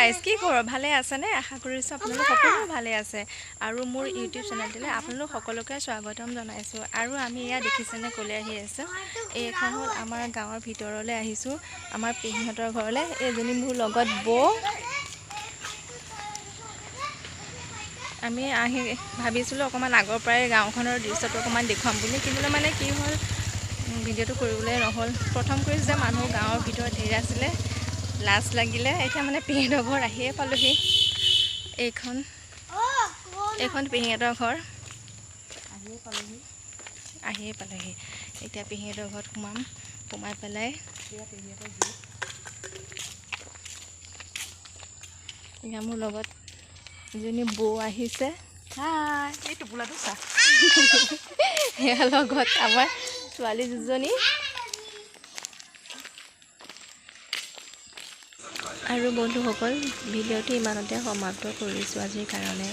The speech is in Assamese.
গাইজ কি খবৰ ভালে আছেনে আশা কৰিছোঁ আপোনালোক সকলো ভালে আছে আৰু মোৰ ইউটিউব চেনেলটোলৈ আপোনালোক সকলোকে স্বাগতম জনাইছোঁ আৰু আমি ইয়াত দেখিছেনে ক'লে আহি আছোঁ এইখন হ'ল আমাৰ গাঁৱৰ ভিতৰলৈ আহিছোঁ আমাৰ পেহীহঁতৰ ঘৰলৈ এইজনী মোৰ লগত বৌ আমি আহি ভাবিছিলোঁ অকণমান আগৰ পৰাই গাঁওখনৰ দৃশ্যটো অকণমান দেখুৱাম বুলি কিন্তু মানে কি হ'ল ভিডিঅ'টো কৰিবলৈ নহ'ল প্ৰথম কৰিছোঁ যে মানুহ গাঁৱৰ ভিতৰত ধেৰ আছিলে লাজ লাগিলে এতিয়া মানে পেহীহঁতৰ ঘৰ আহিয়ে পালোহি এইখন পেহীহঁতৰ ঘৰ আহিয়ে পালোহি এতিয়া পেহীহঁতৰ ঘৰত সোমাই পেলাই এতিয়া মোৰ লগত এজনী বৌ আহিছে এই টোপোলাটো চা সেয়া লগত আমাৰ ছোৱালী দুজনী আৰু বন্ধুসকল ভিডিঅ'টো ইমানতে সমাপ্ত কৰিছোঁ আজিৰ কাৰণে।